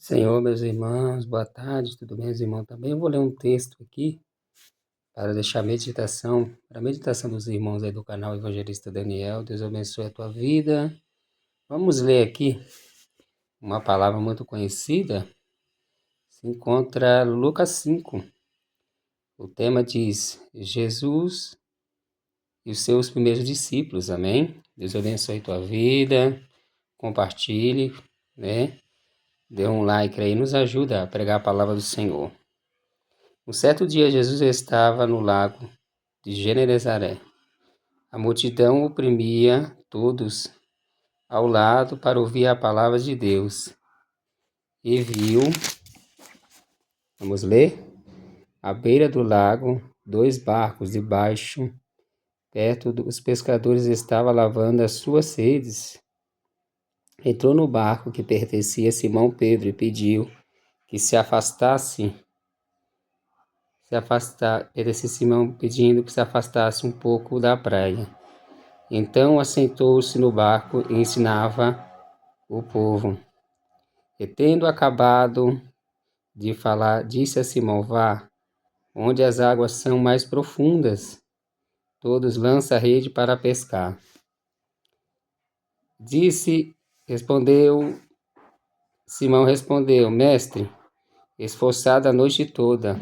Senhor, meus irmãos, boa tarde, tudo bem, meus irmãos? Também vou ler um texto aqui para deixar meditação, para a meditação dos irmãos aí do canal Evangelista Daniel. Deus abençoe a tua vida. Vamos ler aqui uma palavra muito conhecida, se encontra Lucas 5. O tema diz: Jesus e os seus primeiros discípulos, amém? Deus abençoe a tua vida, compartilhe, né? Dê um like aí, nos ajuda a pregar a palavra do Senhor. Um certo dia, Jesus estava no lago de Genezaré. A multidão oprimia todos ao lado para ouvir a palavra de Deus. E viu, vamos ler? À beira do lago, 2 barcos debaixo, perto dos pescadores estavam lavando as suas redes. Entrou no barco que pertencia a Simão Pedro e pediu que se afastasse. Esse Simão pedindo que se afastasse um pouco da praia. Então assentou-se no barco e ensinava o povo. E tendo acabado de falar, disse a Simão: Vá, onde as águas são mais profundas, todos lançam a rede para pescar. Simão respondeu: Mestre, esforçado a noite toda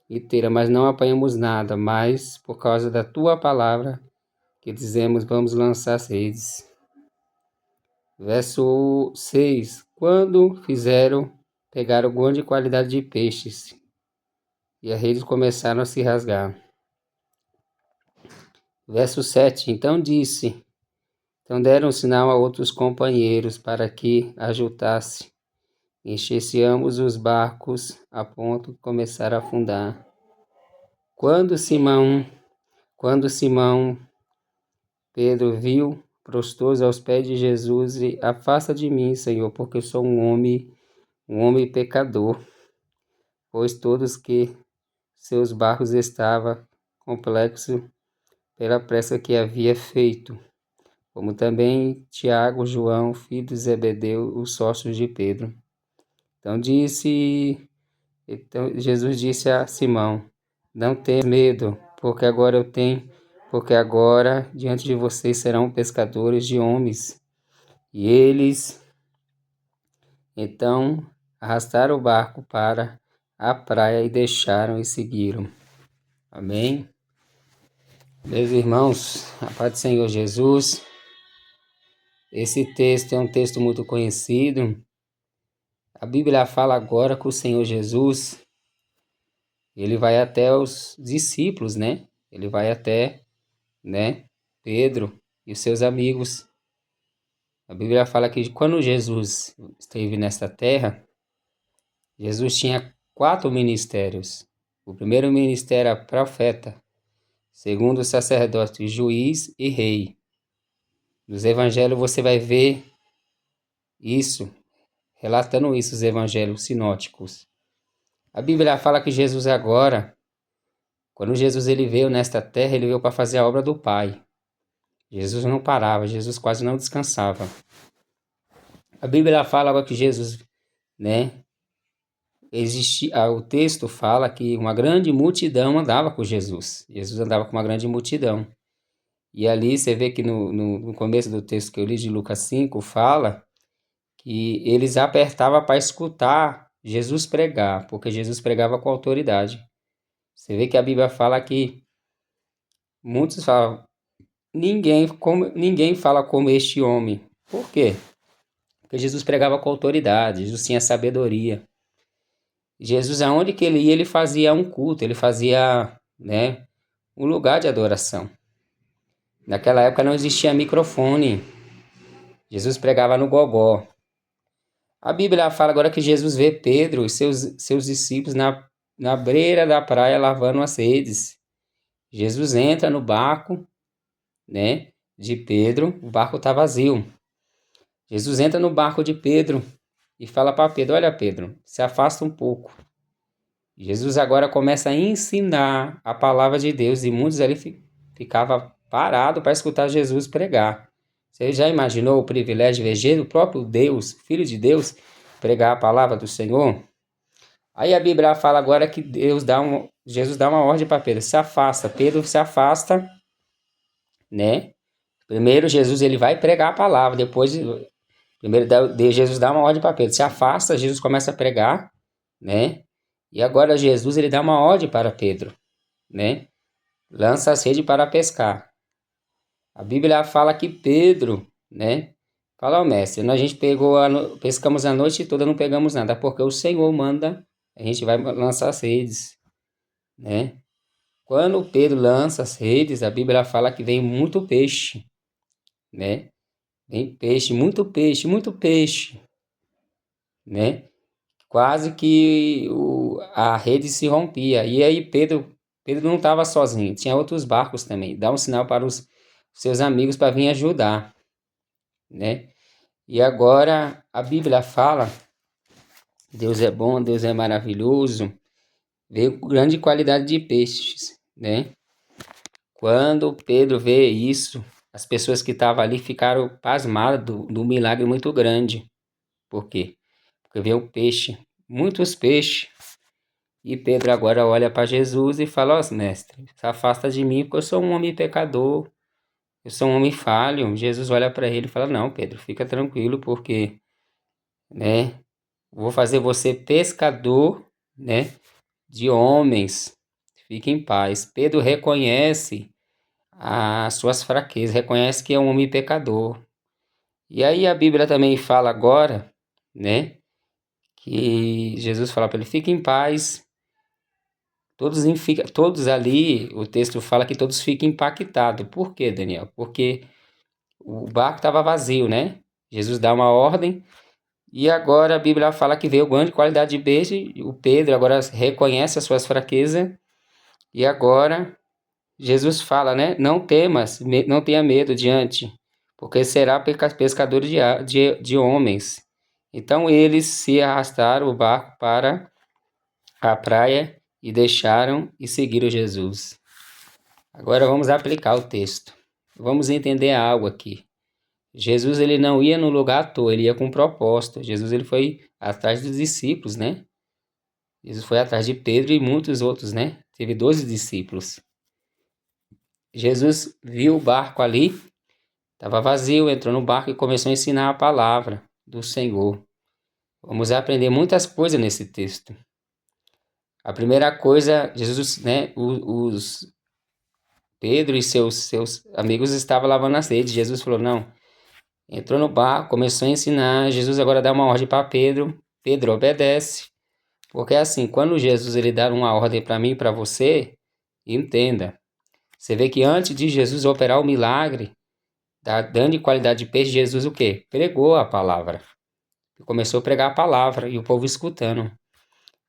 inteira, mas não apanhamos nada, mas por causa da tua palavra que dizemos, vamos lançar as redes. Verso 6. Quando pegaram grande qualidade de peixes, e as redes começaram a se rasgar. Verso 7. Então deram sinal a outros companheiros para que ajudasse. Enchesse ambos os barcos a ponto de começar a afundar. Quando Simão Pedro viu, prostrou-se aos pés de Jesus e: Afasta de mim, Senhor, porque eu sou um homem pecador. Pois todos que seus barcos estavam complexos pela pressa que havia feito, como também Tiago, João, filho de Zebedeu, os sócios de Pedro. Então Jesus disse a Simão: Não tenha medo, porque agora diante de vocês serão pescadores de homens. E eles então arrastaram o barco para a praia e deixaram e seguiram. Amém? Meus irmãos, a paz do Senhor Jesus. Esse texto é um texto muito conhecido. A Bíblia fala agora que o Senhor Jesus, ele vai até os discípulos, né? Ele vai até, Pedro e os seus amigos. A Bíblia fala que quando Jesus esteve nesta terra, Jesus tinha 4 ministérios. O primeiro ministério era profeta, segundo sacerdote, juiz e rei. Nos evangelhos você vai ver isso, relatando isso, os evangelhos sinóticos. A Bíblia fala que Jesus agora, quando Jesus ele veio nesta terra, ele veio para fazer a obra do Pai. Jesus não parava, Jesus quase não descansava. A Bíblia fala agora que Jesus, o texto fala que uma grande multidão andava com Jesus. Jesus andava com uma grande multidão. E ali você vê que no começo do texto que eu li de Lucas 5, fala que eles apertavam para escutar Jesus pregar, porque Jesus pregava com autoridade. Você vê que a Bíblia fala que muitos falam: ninguém fala como este homem. Por quê? Porque Jesus pregava com autoridade, Jesus tinha sabedoria. Jesus, aonde que ele ia, ele fazia um culto, ele fazia, um lugar de adoração. Naquela época não existia microfone. Jesus pregava no gogó. A Bíblia fala agora que Jesus vê Pedro e seus discípulos na beira da praia lavando as redes. Jesus entra no barco, de Pedro, o barco está vazio. Jesus entra no barco de Pedro e fala para Pedro: Olha, Pedro, se afasta um pouco. Jesus agora começa a ensinar a palavra de Deus e muitos ali ficavam parados para escutar Jesus pregar. Você já imaginou o privilégio de ver o próprio Deus, Filho de Deus, pregar a palavra do Senhor. Aí a Bíblia fala agora que Jesus dá uma ordem para Pedro, se afasta. Pedro se afasta, né? Primeiro Jesus ele vai pregar a palavra, depois Jesus dá uma ordem para Pedro, se afasta, Jesus começa a pregar, né? E agora Jesus ele dá uma ordem para Pedro, né? Lança as redes para pescar. A Bíblia fala que Pedro, né? Fala ao mestre, a gente pescamos a noite toda, não pegamos nada, porque o Senhor manda, a gente vai lançar as redes, né? Quando Pedro lança as redes, a Bíblia fala que vem muito peixe, né? Vem peixe, muito peixe, né? Quase que a rede se rompia. E aí Pedro não estava sozinho, tinha outros barcos também. Dá um sinal para os seus amigos para vir ajudar, né? E agora a Bíblia fala, Deus é bom, Deus é maravilhoso, veio grande qualidade de peixes, né? Quando Pedro vê isso, as pessoas que estavam ali ficaram pasmadas do milagre muito grande. Por quê? Porque veio peixe, muitos peixes. E Pedro agora olha para Jesus e fala, ó, mestre, se afasta de mim porque eu sou um homem pecador, eu sou um homem falho. Jesus olha para ele e fala, não, Pedro, fica tranquilo porque, né, vou fazer você pescador, né, de homens. Fique em paz. Pedro reconhece as suas fraquezas, reconhece que é um homem pecador. E aí a Bíblia também fala agora, né, que Jesus fala para ele, fique em paz. Todos ali, o texto fala que todos ficam impactados. Por quê, Daniel? Porque o barco estava vazio, né? Jesus dá uma ordem e agora a Bíblia fala que veio grande qualidade de peixe. O Pedro agora reconhece as suas fraquezas e agora Jesus fala, né? Não temas, não tenha medo diante, porque será pescador de homens. Então eles se arrastaram o barco para a praia e deixaram e seguiram Jesus. Agora vamos aplicar o texto. Vamos entender algo aqui. Jesus ele não ia no lugar à toa, ele ia com propósito. Jesus ele foi atrás dos discípulos, né? Jesus foi atrás de Pedro e muitos outros, né? Teve 12 discípulos. Jesus viu o barco ali, estava vazio, entrou no barco e começou a ensinar a palavra do Senhor. Vamos aprender muitas coisas nesse texto. A primeira coisa, Jesus, né? Os Pedro e seus amigos estavam lavando as redes. Jesus falou, não. Entrou no barco, começou a ensinar. Jesus agora dá uma ordem para Pedro. Pedro obedece. Porque assim, quando Jesus ele dá uma ordem para mim e para você, entenda. Você vê que antes de Jesus operar o milagre, dando qualidade de peixe, Jesus o quê? Pregou a palavra. Começou a pregar a palavra e o povo escutando.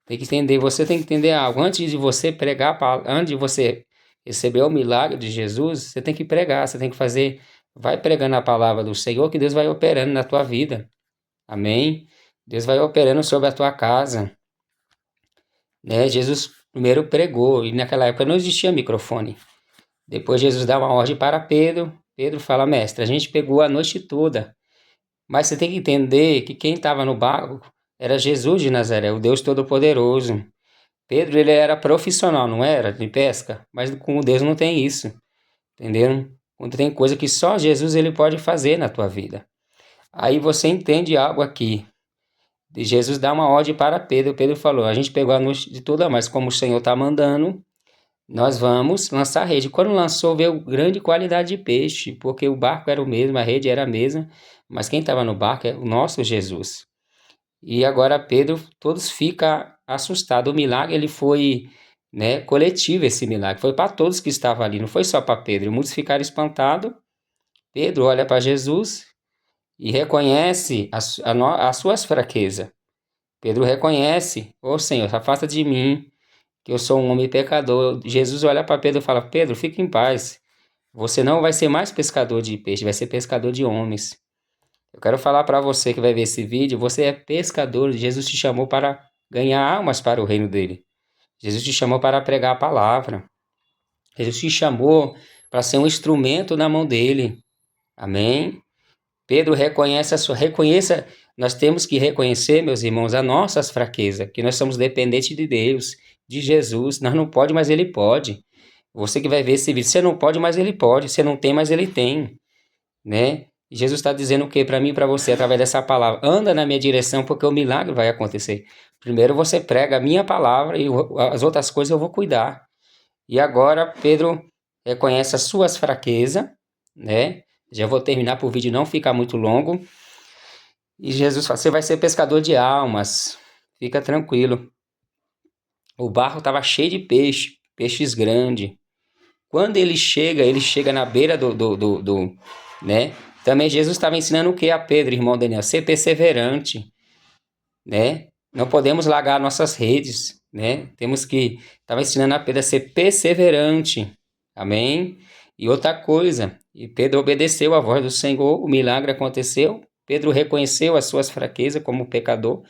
Tem que entender, você tem que entender algo. Antes de você pregar, antes de você receber o milagre de Jesus, você tem que pregar, você tem que fazer, vai pregando a palavra do Senhor que Deus vai operando na tua vida. Amém? Deus vai operando sobre a tua casa. Né? Jesus primeiro pregou e naquela época não existia microfone. Depois Jesus dá uma ordem para Pedro. Pedro fala, mestre, a gente pegou a noite toda. Mas você tem que entender que quem estava no barco era Jesus de Nazaré, o Deus Todo-Poderoso. Pedro, ele era profissional, não era? De pesca. Mas com Deus não tem isso. Entenderam? Quando tem coisa que só Jesus ele pode fazer na tua vida. Aí você entende algo aqui. Jesus dá uma ordem para Pedro. Pedro falou, a gente pegou a noite de toda, mas como o Senhor está mandando, nós vamos lançar a rede. Quando lançou, veio grande qualidade de peixe, porque o barco era o mesmo, a rede era a mesma, mas quem estava no barco é o nosso Jesus. E agora Pedro, todos ficam assustados. O milagre ele foi, né, coletivo, esse milagre. Foi para todos que estavam ali, não foi só para Pedro. Muitos ficaram espantados. Pedro olha para Jesus e reconhece as suas fraquezas. Pedro reconhece, ô Senhor, afasta de mim, que eu sou um homem pecador. Jesus olha para Pedro e fala, Pedro, fique em paz. Você não vai ser mais pescador de peixe, vai ser pescador de homens. Eu quero falar para você que vai ver esse vídeo, você é pescador, Jesus te chamou para ganhar almas para o reino dele. Jesus te chamou para pregar a palavra. Jesus te chamou para ser um instrumento na mão dele. Amém? Pedro reconheça Nós temos que reconhecer, meus irmãos, as nossas fraquezas, que nós somos dependentes de Deus, de Jesus. Nós não pode, mas Ele pode. Você que vai ver esse vídeo, você não pode, mas Ele pode. Você não tem, mas Ele tem, né? E Jesus está dizendo o que para mim e para você através dessa palavra? Anda na minha direção, porque o milagre vai acontecer. Primeiro você prega a minha palavra e as outras coisas eu vou cuidar. E agora Pedro reconhece as suas fraquezas, né? Já vou terminar para o vídeo não ficar muito longo. E Jesus fala, você vai ser pescador de almas, fica tranquilo. O barco estava cheio de peixe, peixes grandes. Quando ele chega na beira né? Também Jesus estava ensinando o que a Pedro, irmão Daniel? Ser perseverante, né? Não podemos largar nossas redes, né? Estava ensinando a Pedro a ser perseverante, amém? E outra coisa, e Pedro obedeceu à voz do Senhor, o milagre aconteceu, Pedro reconheceu as suas fraquezas como pecador,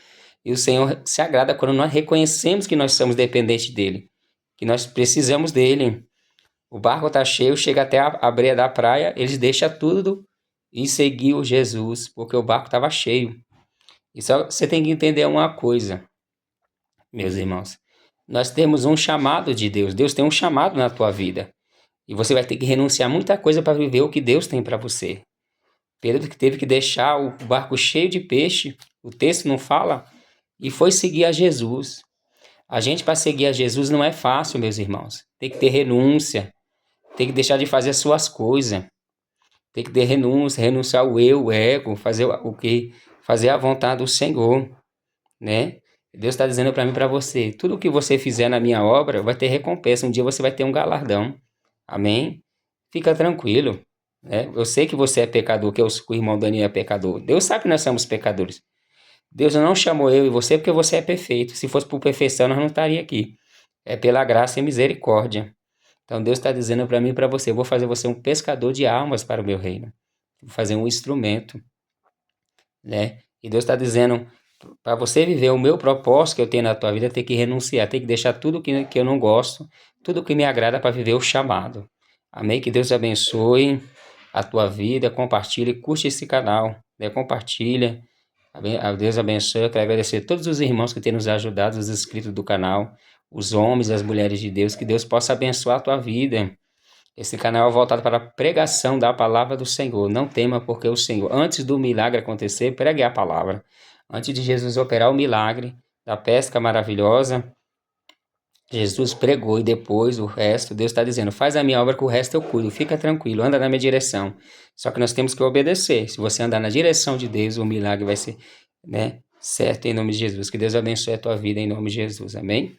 e o Senhor se agrada quando nós reconhecemos que nós somos dependentes dele, que nós precisamos dele. O barco está cheio, chega até a beira da praia, eles deixam tudo e seguiu Jesus, porque o barco estava cheio. E só você tem que entender uma coisa, meus irmãos. Nós temos um chamado de Deus. Deus tem um chamado na tua vida. E você vai ter que renunciar a muita coisa para viver o que Deus tem para você. Pedro teve que deixar o barco cheio de peixe, o texto não fala, e foi seguir a Jesus. A gente, para seguir a Jesus, não é fácil, meus irmãos. Tem que ter renúncia, tem que deixar de fazer as suas coisas, tem que ter renúncia, renunciar ao eu, o ego, fazer o que? Fazer a vontade do Senhor, né? Deus está dizendo para mim e para você, tudo o que você fizer na minha obra vai ter recompensa, um dia você vai ter um galardão, amém? Fica tranquilo, né? Eu sei que você é pecador, que o irmão Daniel é pecador, Deus sabe que nós somos pecadores, Deus não chamou eu e você porque você é perfeito, se fosse por perfeição nós não estaria aqui, é pela graça e misericórdia. Então Deus está dizendo para mim e para você, eu vou fazer você um pescador de almas para o meu reino, vou fazer um instrumento, né? E Deus está dizendo, para você viver o meu propósito que eu tenho na tua vida, tem que renunciar, tem que deixar tudo que eu não gosto, tudo que me agrada para viver o chamado. Amém? Que Deus abençoe a tua vida, compartilhe, curte esse canal, né? Compartilha. A Deus abençoe. Eu quero agradecer a todos os irmãos que têm nos ajudado, os inscritos do canal, os homens, as mulheres de Deus, que Deus possa abençoar a tua vida. Esse canal é voltado para a pregação da palavra do Senhor. Não tema, porque o Senhor, antes do milagre acontecer, pregue a palavra. Antes de Jesus operar o milagre da pesca maravilhosa, Jesus pregou e depois o resto, Deus está dizendo, faz a minha obra que o resto eu cuido, fica tranquilo, anda na minha direção. Só que nós temos que obedecer. Se você andar na direção de Deus, o milagre vai ser, né, certo em nome de Jesus. Que Deus abençoe a tua vida em nome de Jesus. Amém?